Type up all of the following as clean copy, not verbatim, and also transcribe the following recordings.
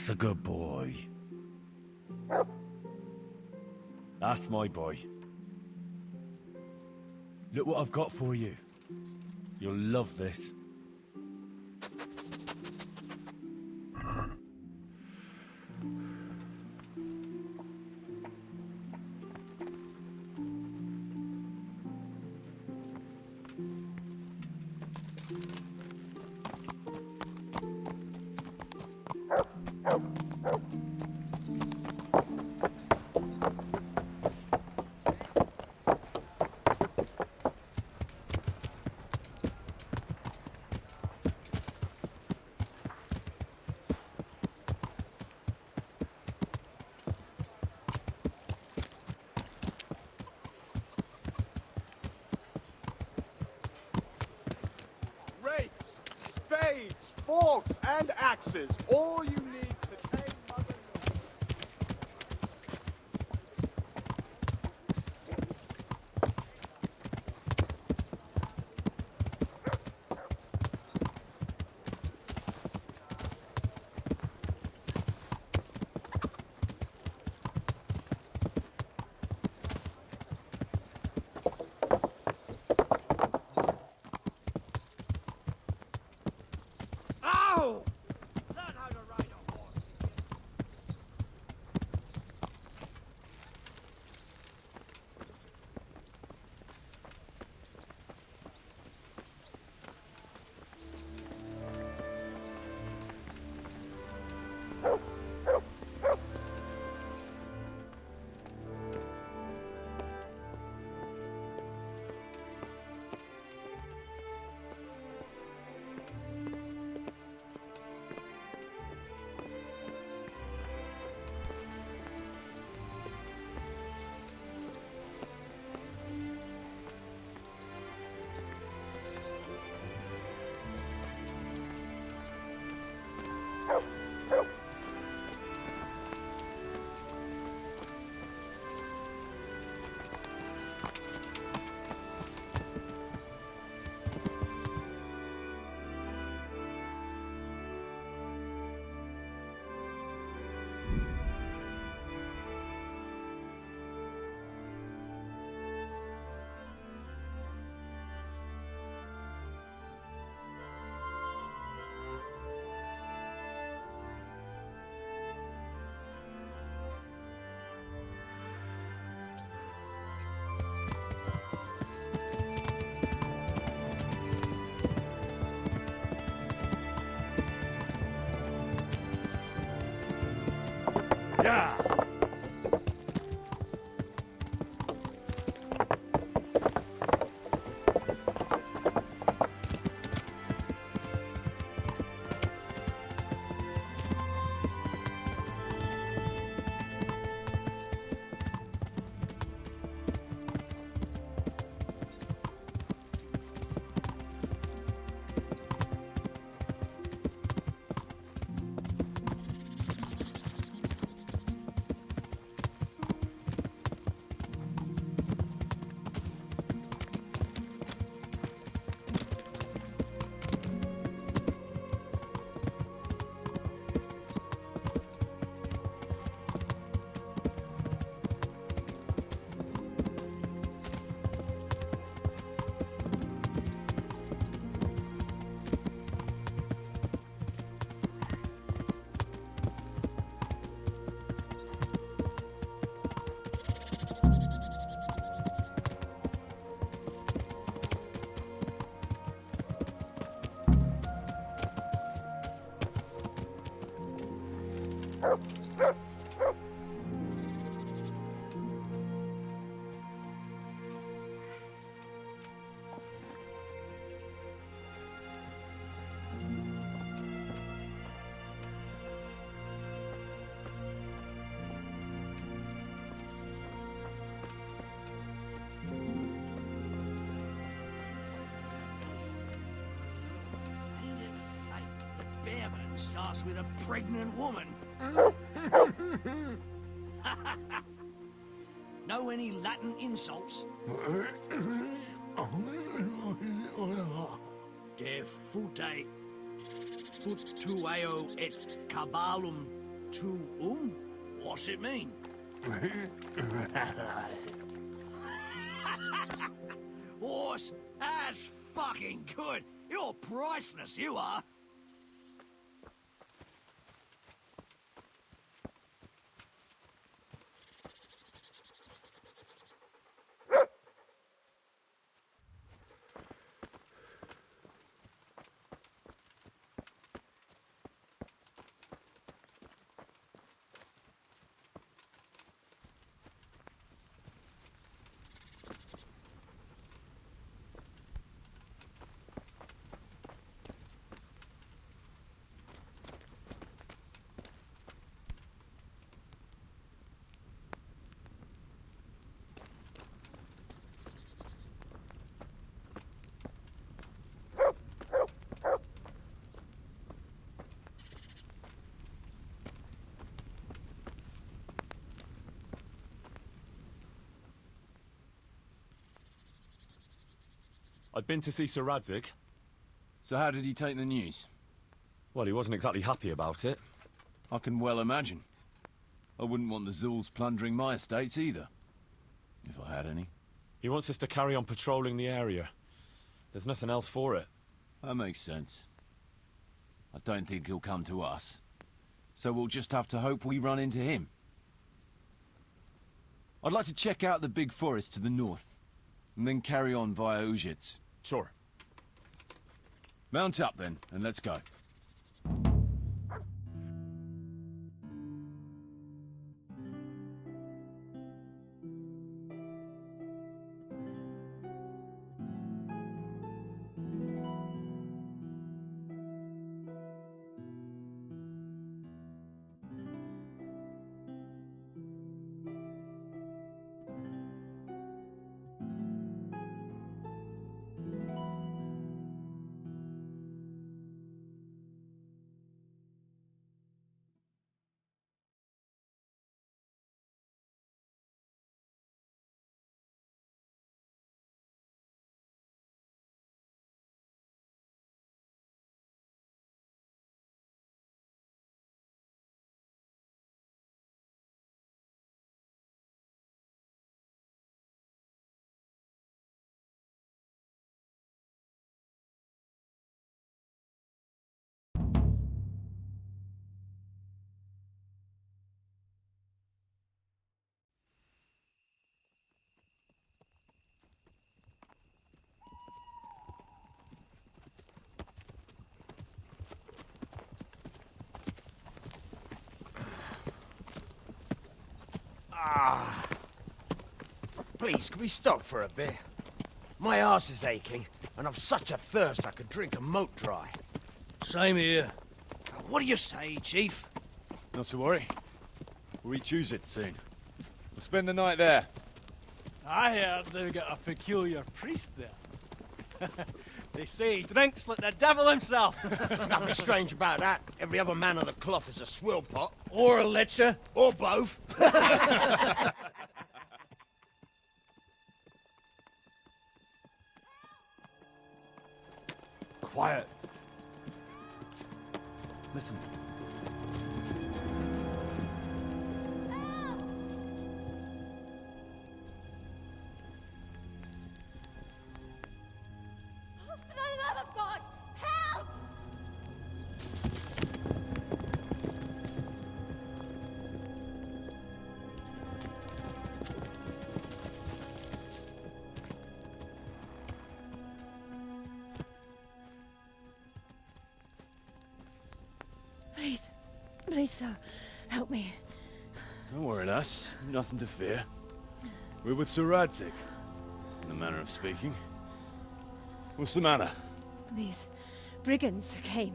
That's a good boy. That's my boy. Look what I've got for you. You'll love this. Rakes, spades, forks, and axes. All you need to tame Mother Nature. Ow! Learn how to ride a horse. Yeah! Starts with a pregnant woman. Know any Latin insults? De fute futueo et caballum To What's it mean? Horse, that's fucking good. You're priceless, you are. I'd been to see Sir Radzig. So how did he take the news? Well, he wasn't exactly happy about it. I can well imagine. I wouldn't want the Zul's plundering my estates either. If I had any. He wants us to carry on patrolling the area. There's nothing else for it. That makes sense. I don't think he'll come to us. So we'll just have to hope we run into him. I'd like to check out the big forest to the north, and then carry on via Ujits. Sure. Mount up then, and let's go. Please, can we stop for a bit? My arse is aching, and I've such a thirst I could drink a moat dry. Same here. What do you say, Chief? Not to worry. We'll reach it soon. We'll spend the night there. I heard they've got a peculiar priest there. They say he drinks like the devil himself. There's nothing strange about that. Every other man on the cloth is a swill pot. Or a lecher? Or both. Quiet. Listen. For the love of God, help! Please, please, sir, help me. Don't worry, lass. Nothing to fear. We're with Sir Radzig, in the manner of speaking. What's the matter? These brigands came.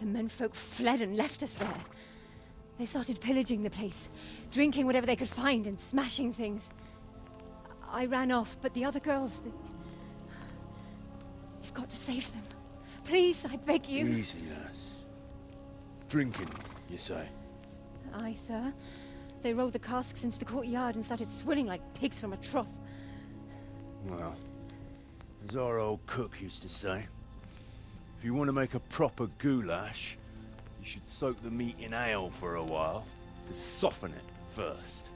The menfolk fled and left us there. They started pillaging the place, drinking whatever they could find and smashing things. I ran off, but the other girls... You've got to save them. Please, I beg you. Easy, lass. Drinking, you say? Aye, sir. They rolled the casks into the courtyard and started swilling like pigs from a trough. Well, as our old cook used to say, if you want to make a proper goulash, you should soak the meat in ale for a while to soften it first.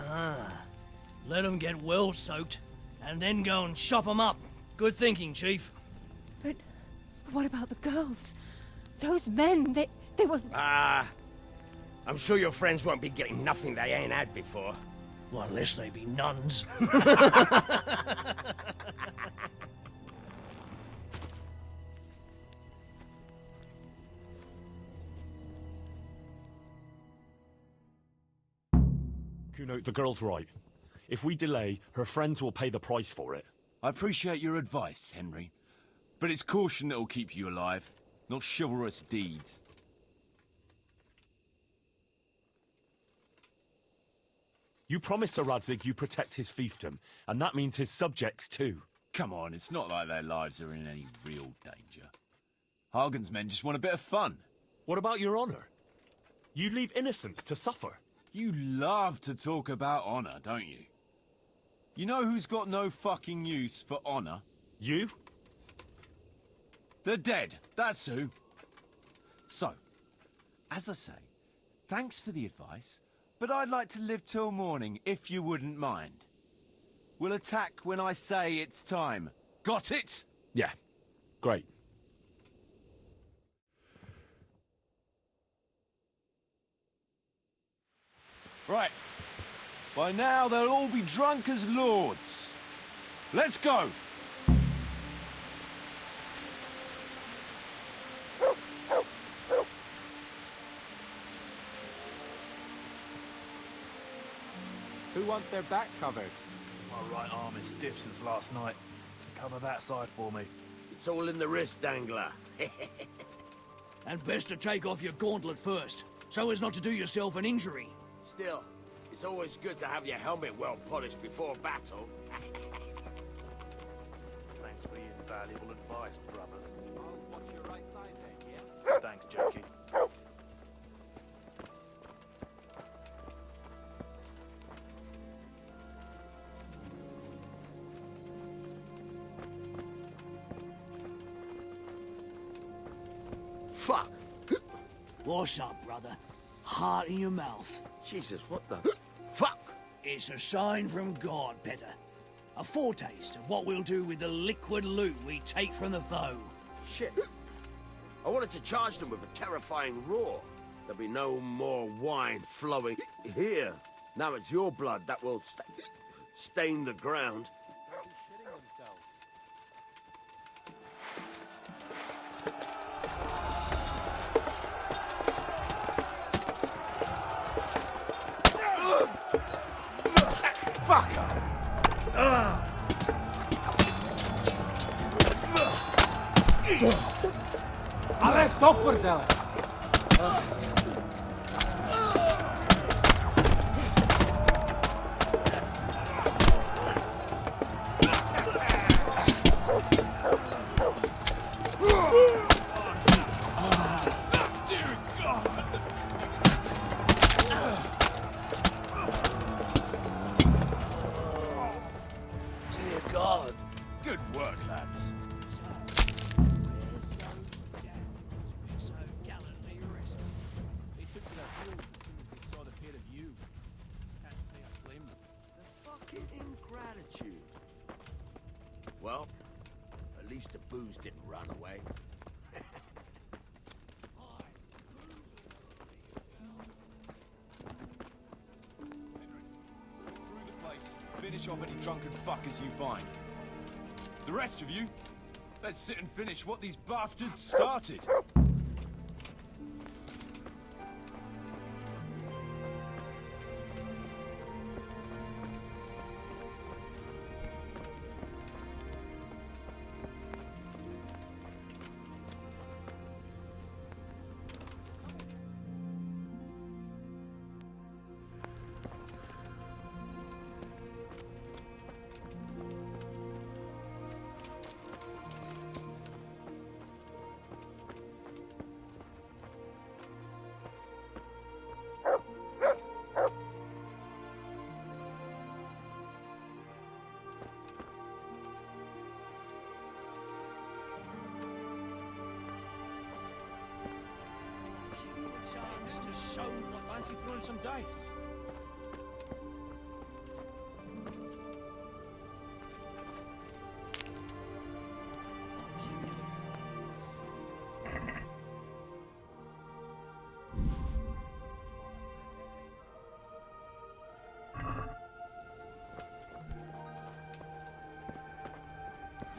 Ah, let them get well soaked, and then go and chop them up. Good thinking, Chief. But what about the girls? Those men, they were... I'm sure your friends won't be getting nothing they ain't had before. Well, unless they be nuns. Kuno, the girl's right. If we delay, her friends will pay the price for it. I appreciate your advice, Henry. But it's caution that'll keep you alive, not chivalrous deeds. You promised Sir Radzig you protect his fiefdom, and that means his subjects too. Come on, it's not like their lives are in any real danger. Hagen's men just want a bit of fun. What about your honor? You leave innocents to suffer. You love to talk about honor, don't you? You know who's got no fucking use for honor? You? The dead, that's who. So, as I say, thanks for the advice, but I'd like to live till morning, if you wouldn't mind. We'll attack when I say it's time. Got it? Yeah. Great. Right. By now, they'll all be drunk as lords. Let's go! Who wants their back covered? My right arm is stiff since last night. Cover that side for me. It's all in the wrist, Dangler. And best to take off your gauntlet first, so as not to do yourself an injury. Still, it's always good to have your helmet well polished before battle. Thanks for your valuable advice, brothers. Watch your right side then, yeah? Thanks, Jackie. Fuck! What's up, brother? Heart in your mouth. Jesus, what the... Fuck! It's a sign from God, Petter. A foretaste of what we'll do with the liquid loot we take from the foe. Shit. I wanted to charge them with a terrifying roar. There'll be no more wine flowing here. Now it's your blood that will stain the ground. Allee, toch vertellen. Dear God. Good work, lads. So gallantly arrested. They took to their heels as soon as they saw the pair of you. Can't say I blame them. The fucking ingratitude. Well, at least the booze didn't run away. Through the place, finish off any drunken fuckers you find. The rest of you, let's sit and finish what these bastards started. chance to show what Fancy throwing some dice?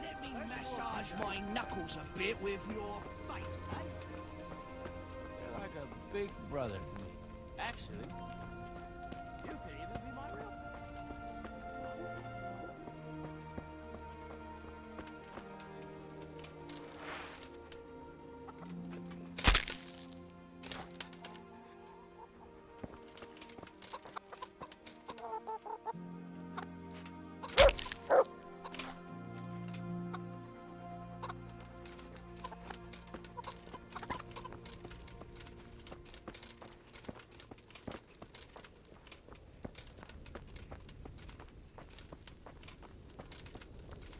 Let me massage my knuckles a bit with your face, eh? You're like a big brother to me. Actually, you could even be my real.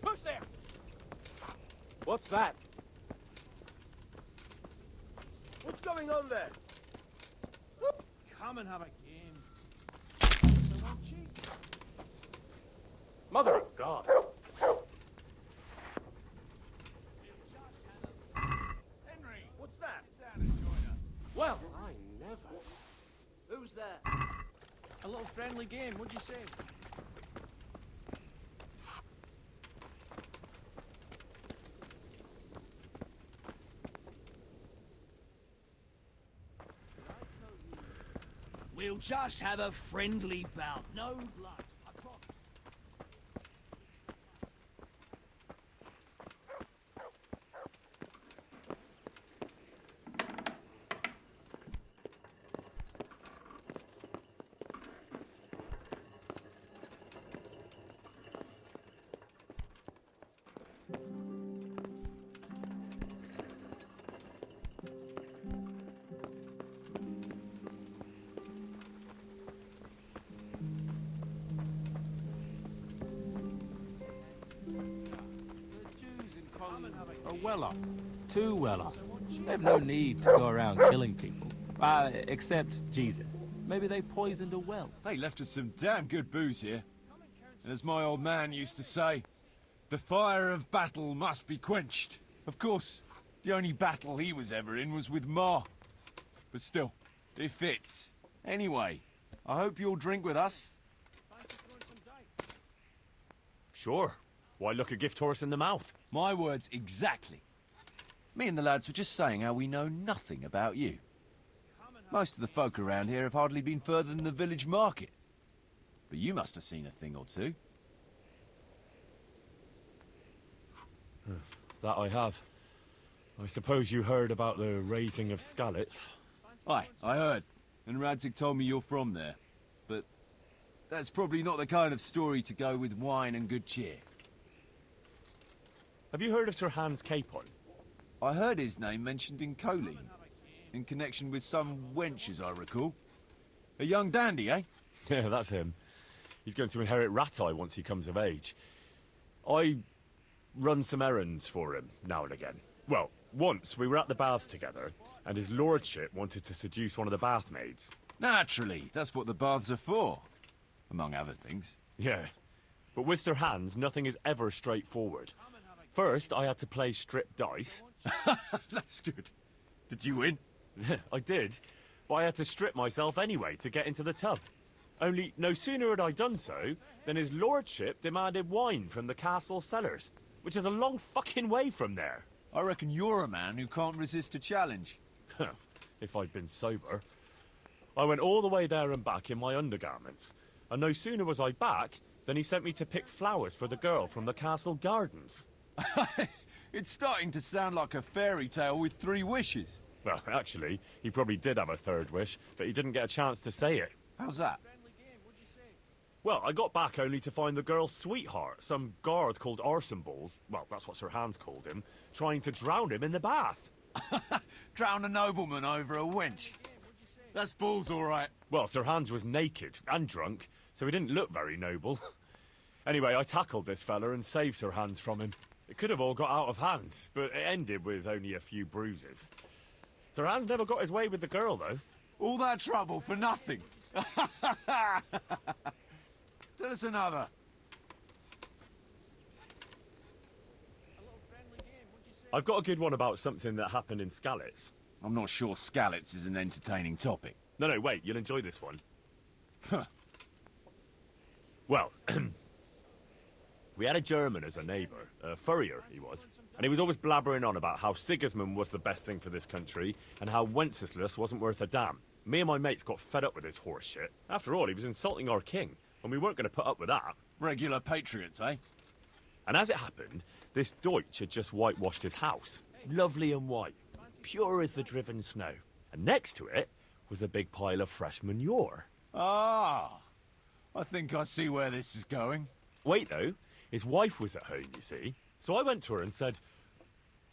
Who's there? What's that? What's going on there? Come and have a game. So won't she? Mother of God. Henry, What's that? sit down and join us. Well, I never. Who's there? A little friendly game. What'd you say? We'll just have a friendly bout. No blood, I promise. Are well off. Too well off. They've no need to go around killing people. Except Jesus. Maybe they poisoned a well. They left us some damn good booze here. And as my old man used to say, the fire of battle must be quenched. Of course, the only battle he was ever in was with Ma. But still, it fits. Anyway, I hope you'll drink with us. Sure. Why look a gift horse in the mouth? My words exactly. Me and the lads were just saying how we know nothing about you. Most of the folk around here have hardly been further than the village market. But you must have seen a thing or two. That I have. I suppose you heard about the raising of Skalitz. Aye, I heard. And Radzig told me you're from there. But that's probably not the kind of story to go with wine and good cheer. Have you heard of Sir Hans Capon? I heard his name mentioned in Colleen, in connection with some wench, as I recall. A young dandy, eh? Yeah, that's him. He's going to inherit Ratai once he comes of age. I run some errands for him now and again. Well, once we were at the baths together, and his lordship wanted to seduce one of the bath maids. Naturally, that's what the baths are for, among other things. Yeah, but with Sir Hans, nothing is ever straightforward. First, I had to play strip dice. That's good. Did you win? I did, but I had to strip myself anyway to get into the tub. Only no sooner had I done so than his lordship demanded wine from the castle cellars, which is a long fucking way from there. I reckon you're a man who can't resist a challenge. If I'd been sober. I went all the way there and back in my undergarments, and no sooner was I back than he sent me to pick flowers for the girl from the castle gardens. It's starting to sound like a fairy tale with 3 wishes. Well, actually, he probably did have a third wish, but he didn't get a chance to say it. How's that? Well, I got back only to find the girl's sweetheart, some guard called Arsenballs, well, that's what Sir Hans called him, trying to drown him in the bath. Drown a nobleman over a wench. That's balls, all right. Well, Sir Hans was naked and drunk, so he didn't look very noble. Anyway, I tackled this fella and saved Sir Hans from him. It could have all got out of hand, but it ended with only a few bruises. Sir Hans never got his way with the girl, though. All that trouble for nothing. Tell us another. I've got a good one about something that happened in Skalitz. I'm not sure Skalitz is an entertaining topic. No, wait, you'll enjoy this one. Huh. Well, we had a German as a neighbour, a furrier he was, and he was always blabbering on about how Sigismund was the best thing for this country, and how Wenceslas wasn't worth a damn. Me and my mates got fed up with his horse shit. After all, he was insulting our king, and we weren't going to put up with that. Regular patriots, eh? And as it happened, this Deutsch had just whitewashed his house. Lovely and white, pure as the driven snow. And next to it was a big pile of fresh manure. Ah, I think I see where this is going. Wait, though, his wife was at home, you see. So I went to her and said,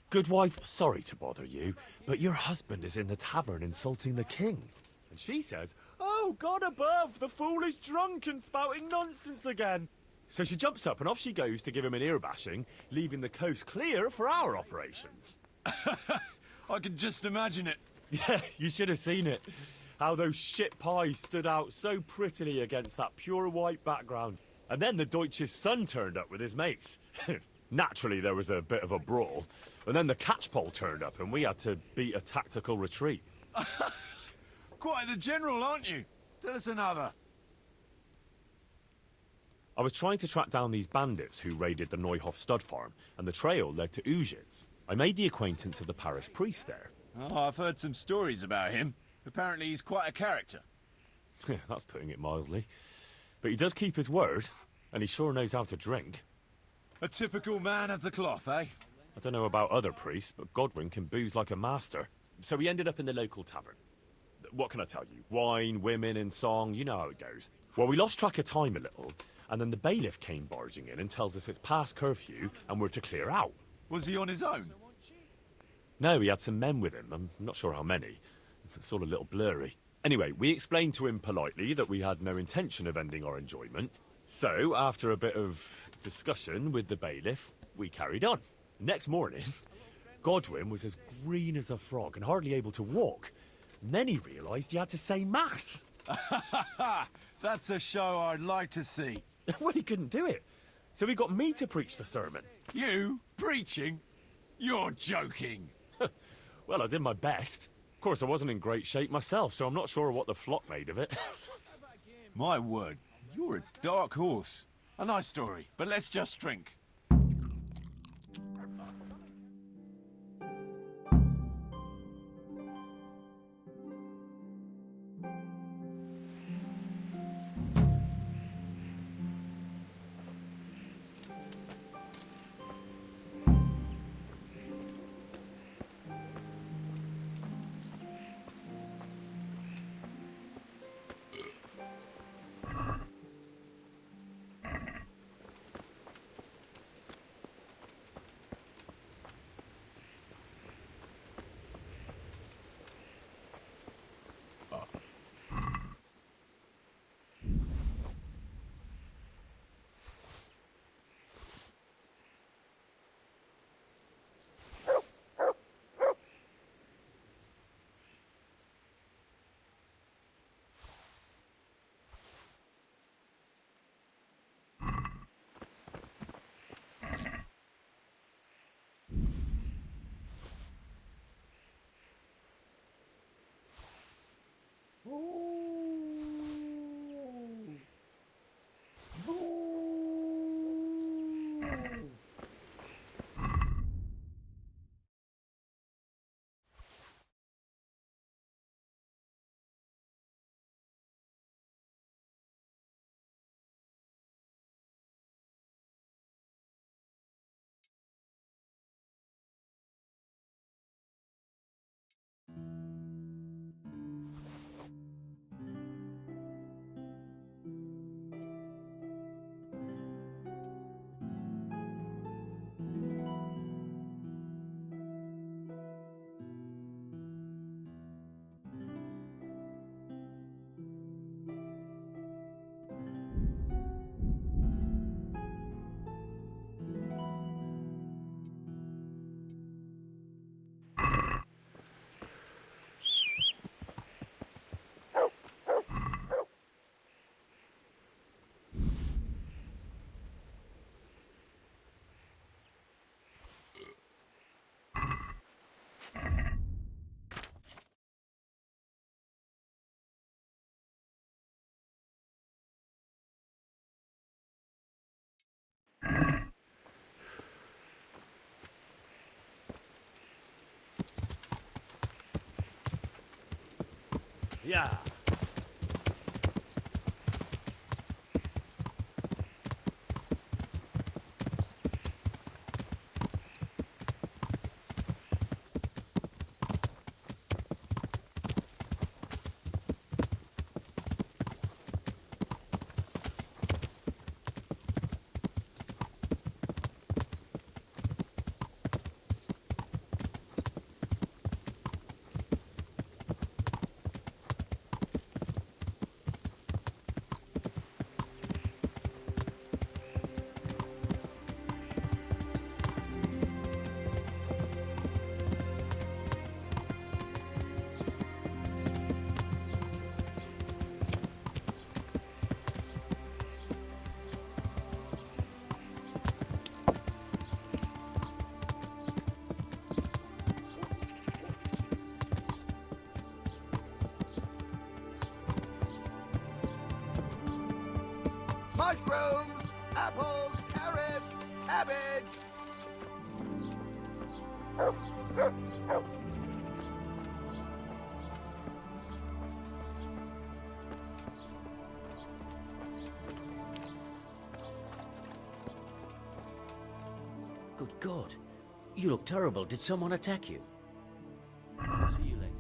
"Good wife, sorry to bother you, but your husband is in the tavern insulting the king." And she says, "Oh, God above, the fool is drunk and spouting nonsense again." So she jumps up and off she goes to give him an ear bashing, leaving the coast clear for our operations. I can just imagine it. Yeah, you should have seen it. How those shit pies stood out so prettily against that pure white background. And then the Deutsch's son turned up with his mates. Naturally, there was a bit of a brawl. And then the catchpole turned up and we had to beat a tactical retreat. Quite the general, aren't you? Tell us another. I was trying to track down these bandits who raided the Neuhof stud farm, and the trail led to Ujitz. I made the acquaintance of the parish priest there. Oh, I've heard some stories about him. Apparently he's quite a character. That's putting it mildly. But he does keep his word, and he sure knows how to drink. A typical man of the cloth, eh? I don't know about other priests, but Godwin can booze like a master. So we ended up in the local tavern. What can I tell you? Wine, women, and song, you know how it goes. Well, we lost track of time a little, and then the bailiff came barging in and tells us it's past curfew and we're to clear out. Was he on his own? No, he had some men with him. I'm not sure how many. It's all a little blurry. Anyway, we explained to him politely that we had no intention of ending our enjoyment. So, after a bit of discussion with the bailiff, we carried on. Next morning, Godwin was as green as a frog and hardly able to walk. And then he realised he had to say mass. That's a show I'd like to see. Well, he couldn't do it. So he got me to preach the sermon. You? Preaching? You're joking. Well, I did my best. Of course, I wasn't in great shape myself, so I'm not sure what the flock made of it. My word, you're a dark horse. A nice story, but let's just drink. Yeah. Mushrooms, apples, carrots, cabbage. Good God. You look terrible. Did someone attack you? See you later.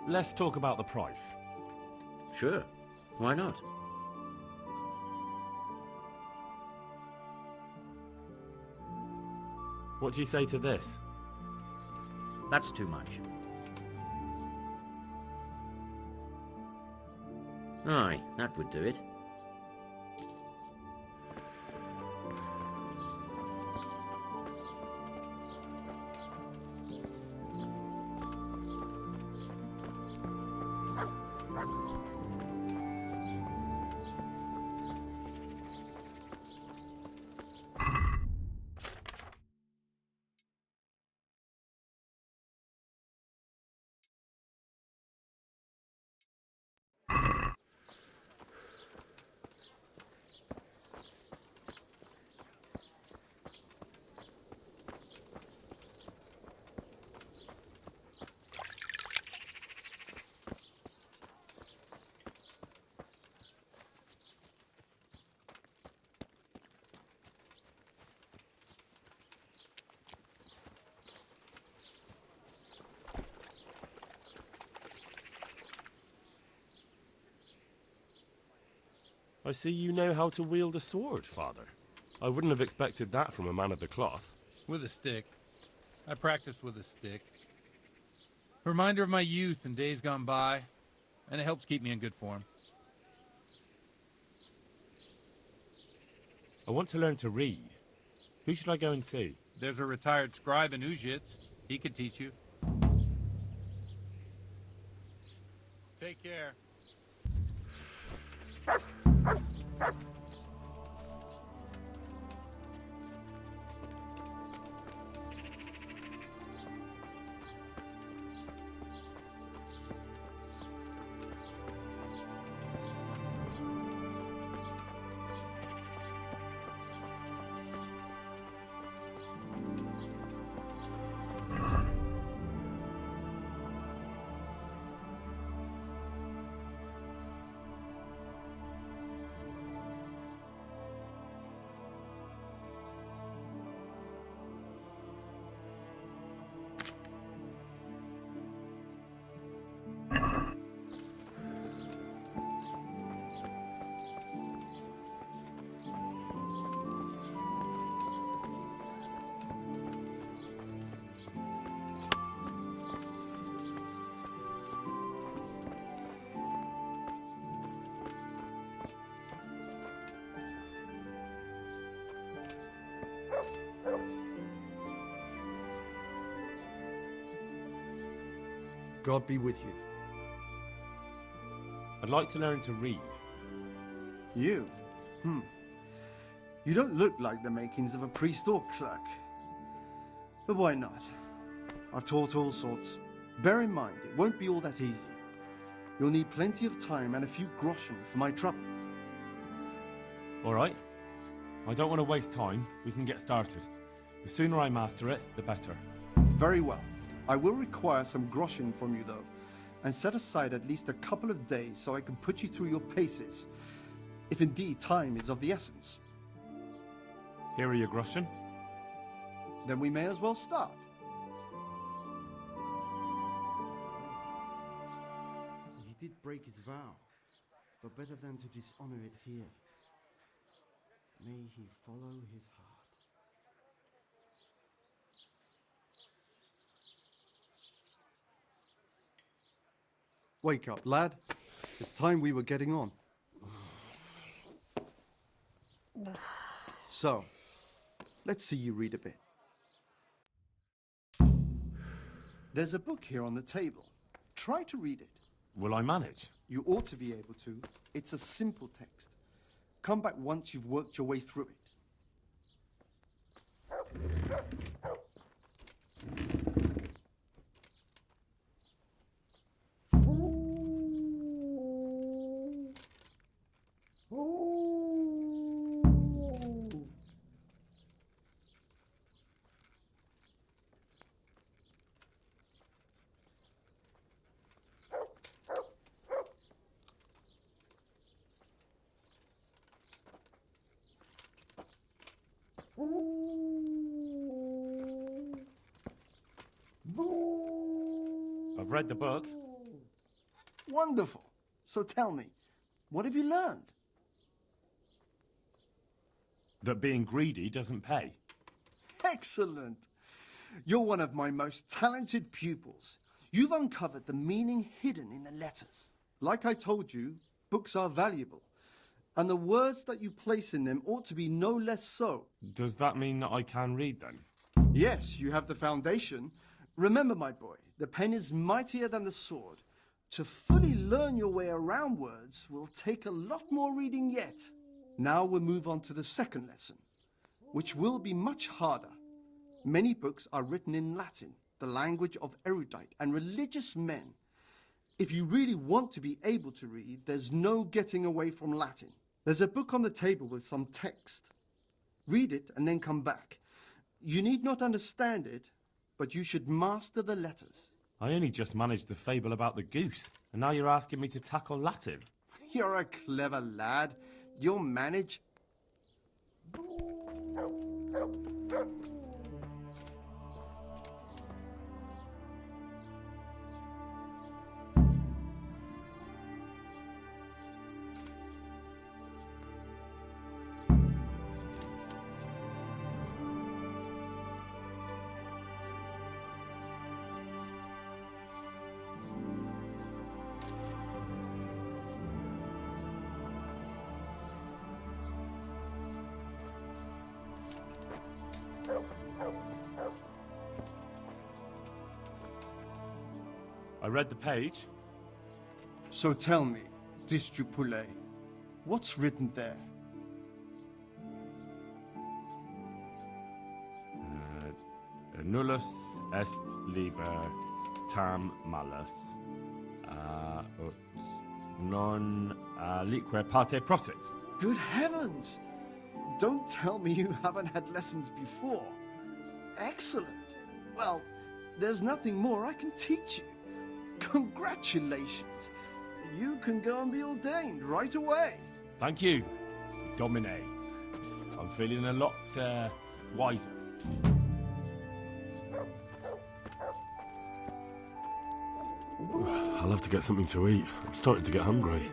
Let's talk about the price. Sure. Why not? What do you say to this? That's too much. Aye, that would do it. I see you know how to wield a sword, Father. I wouldn't have expected that from a man of the cloth. With a stick. I practiced with a stick. Reminder of my youth and days gone by, and it helps keep me in good form. I want to learn to read. Who should I go and see? There's a retired scribe in Uzhitz. He could teach you. Take care. God be with you. I'd like to learn to read. You? You don't look like the makings of a priest or clerk. But why not? I've taught all sorts. Bear in mind, it won't be all that easy. You'll need plenty of time and a few groschen for my trouble. All right. I don't want to waste time. We can get started. The sooner I master it, the better. Very well. I will require some groschen from you, though, and set aside at least a couple of days so I can put you through your paces, if indeed time is of the essence. Here are your groschen. Then we may as well start. He did break his vow, but better than to dishonor it here. May he follow his heart. Wake up, lad. It's time we were getting on. So, let's see you read a bit. There's a book here on the table. Try to read it. Will I manage? You ought to be able to. It's a simple text. Come back once you've worked your way through it. I've read the book. Wonderful. So tell me, what have you learned? That being greedy doesn't pay. Excellent. You're one of my most talented pupils. You've uncovered the meaning hidden in the letters. Like I told you, books are valuable. And the words that you place in them ought to be no less so. Does that mean that I can read then? Yes, you have the foundation. Remember, my boy, the pen is mightier than the sword. To fully learn your way around words will take a lot more reading yet. Now we'll move on to the second lesson, which will be much harder. Many books are written in Latin, the language of erudite and religious men. If you really want to be able to read, there's no getting away from Latin. There's a book on the table with some text. Read it and then come back. You need not understand it, but you should master the letters. I only just managed the fable about the goose, and now you're asking me to tackle Latin. You're a clever lad. You'll manage. I read the page. So tell me, Distrupule, what's written there? Nullus est liber tam malus, ut non lique parte prosit. Good heavens! Don't tell me you haven't had lessons before. Excellent. Well, there's nothing more I can teach you. Congratulations. You can go and be ordained right away. Thank you, Domine. I'm feeling a lot wiser. I'll have to get something to eat. I'm starting to get hungry.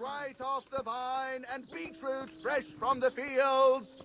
right off the vine and beetroot fresh from the fields.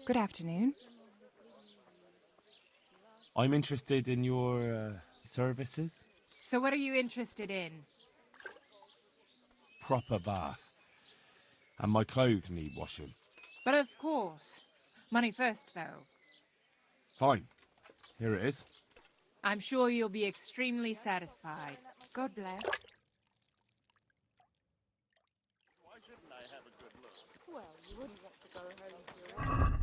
Good afternoon. I'm interested in your services. So what are you interested in? Proper bath. And my clothes need washing. But of course. Money first, though. Fine. Here it is. I'm sure you'll be extremely satisfied. God bless. Why shouldn't I have a good look? Well, you wouldn't want to go home to your wife.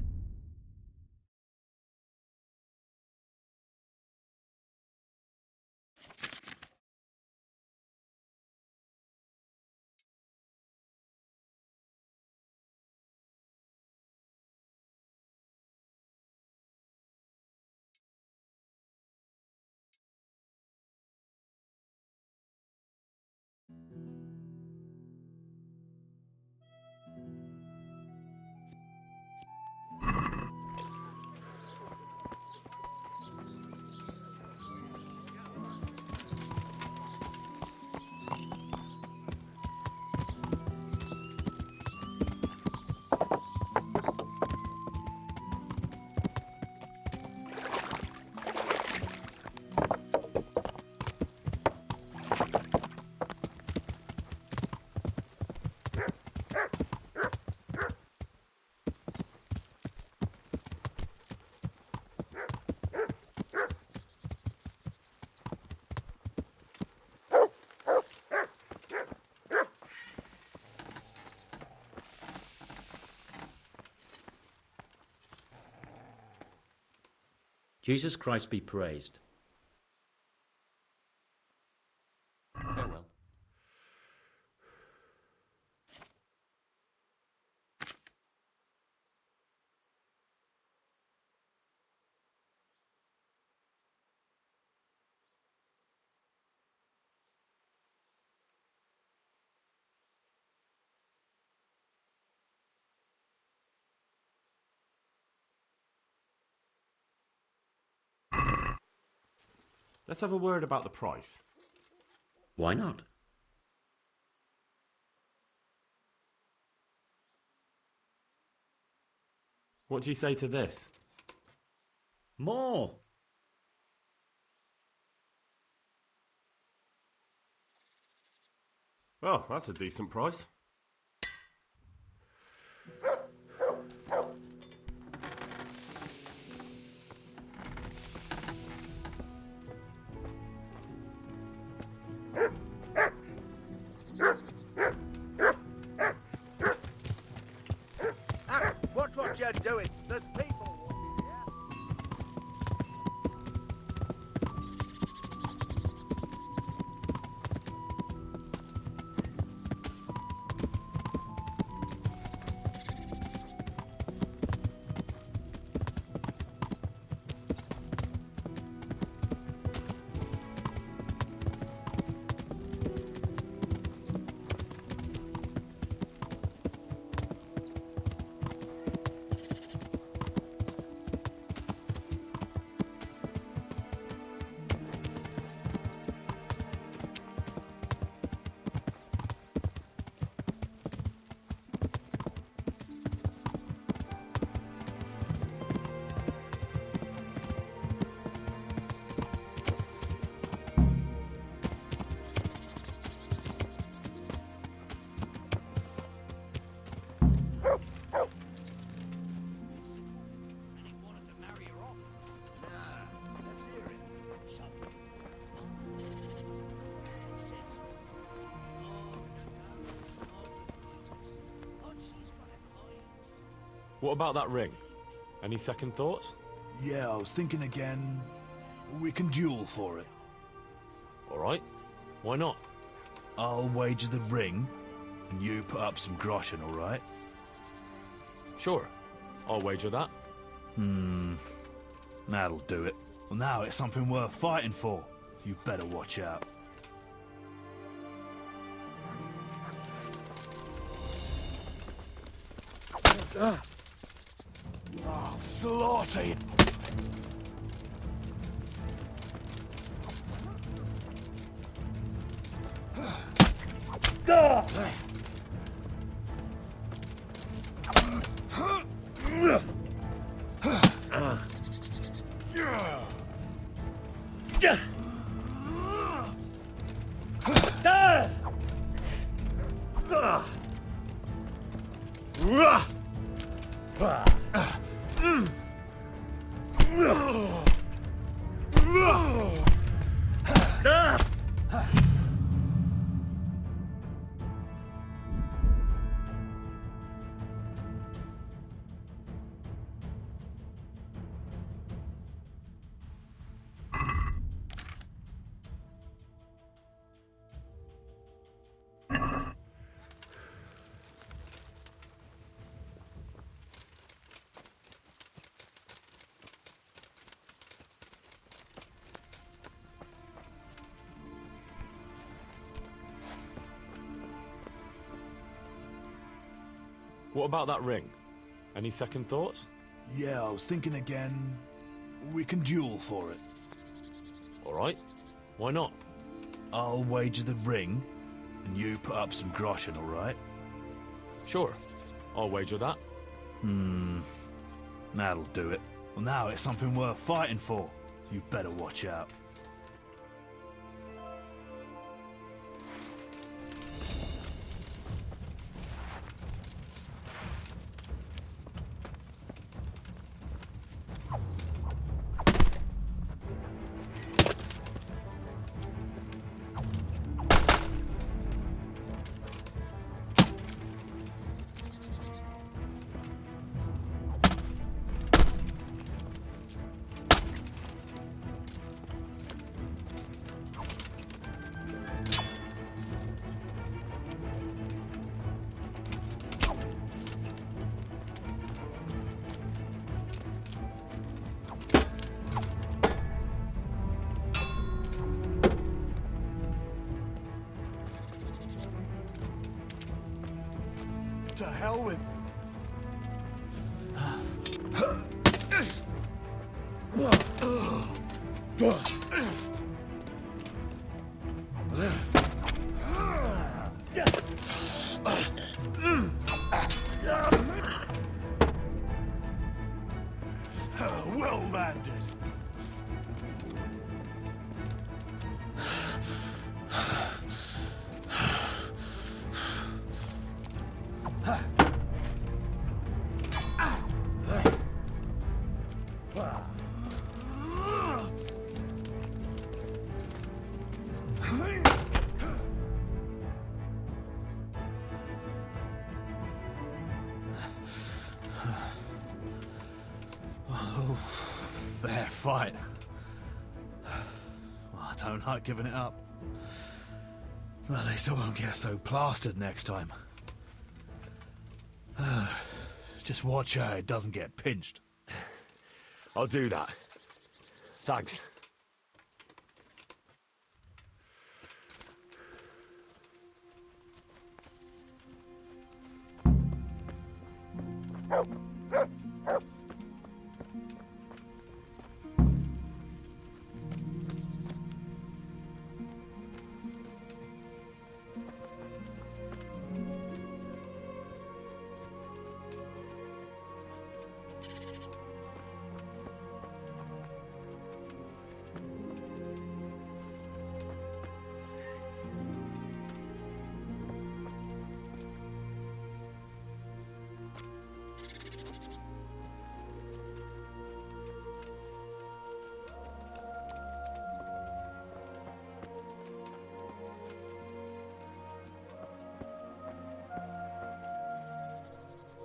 Jesus Christ be praised. Farewell. Let's have a word about the price. Why not? What do you say to this? More. Well, that's a decent price. Watch what you're doing. There's people walking here. What about that ring? Any second thoughts? Yeah, I was thinking again. We can duel for it. All right. Why not? I'll wager the ring, and you put up some groschen, all right? Sure. I'll wager that. That'll do it. Well, now it's something worth fighting for. So you better watch out. I'll slaughter you. What about that ring? Any second thoughts? Yeah, I was thinking again. We can duel for it. All right. Why not? I'll wager the ring, and you put up some groschen, all right? Sure. I'll wager that. That'll do it. Well, now it's something worth fighting for. So you better watch out. To hell with. Well landed. Fair fight. Well, I don't like giving it up. Well, at least I won't get so plastered next time. Just watch how it doesn't get pinched. I'll do that. Thanks.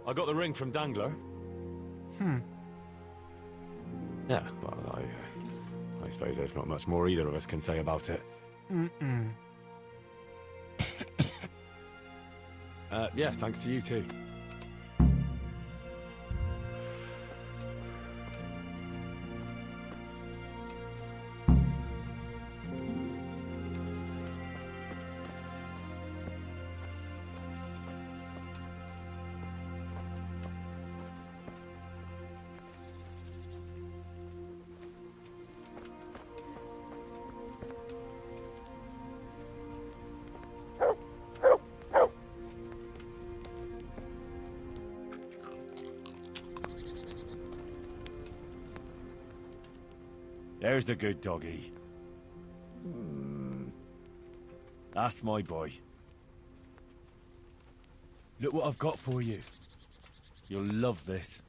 I got the ring from Dangler. Yeah, well, I suppose there's not much more either of us can say about it. Yeah, thanks to you too. There's the good doggy. That's my boy. Look what I've got for you. You'll love this.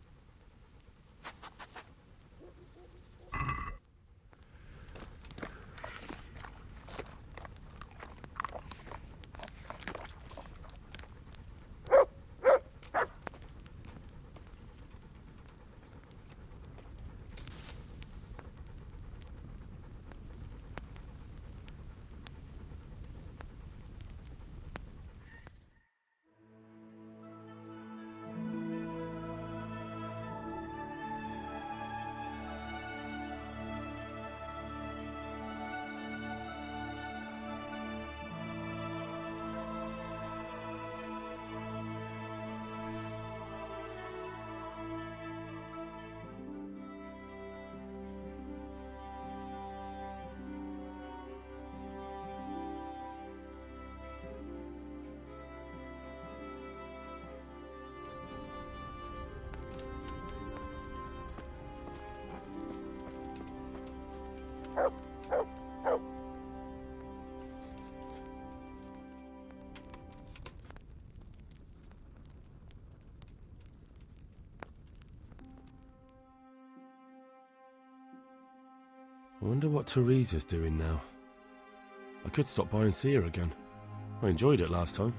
I wonder what Teresa's doing now. I could stop by and see her again. I enjoyed it last time.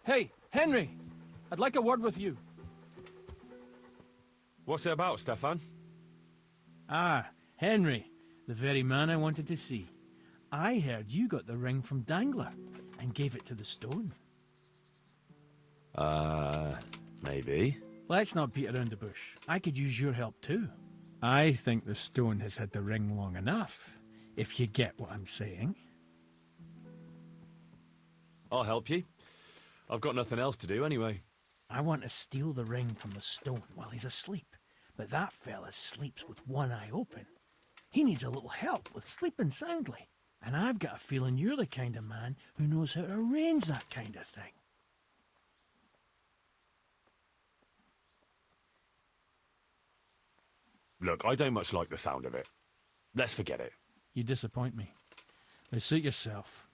Hey, Henry! I'd like a word with you. What's it about, Stefan? Ah, Henry. The very man I wanted to see. I heard you got the ring from Dangler and gave it to the stone. Maybe. Let's not beat around the bush. I could use your help too. I think the stone has had the ring long enough, if you get what I'm saying. I'll help you. I've got nothing else to do anyway. I want to steal the ring from the stone while he's asleep, but that fella sleeps with one eye open. He needs a little help with sleeping soundly, and I've got a feeling you're the kind of man who knows how to arrange that kind of thing. Look, I don't much like the sound of it. Let's forget it. You disappoint me. Now suit yourself.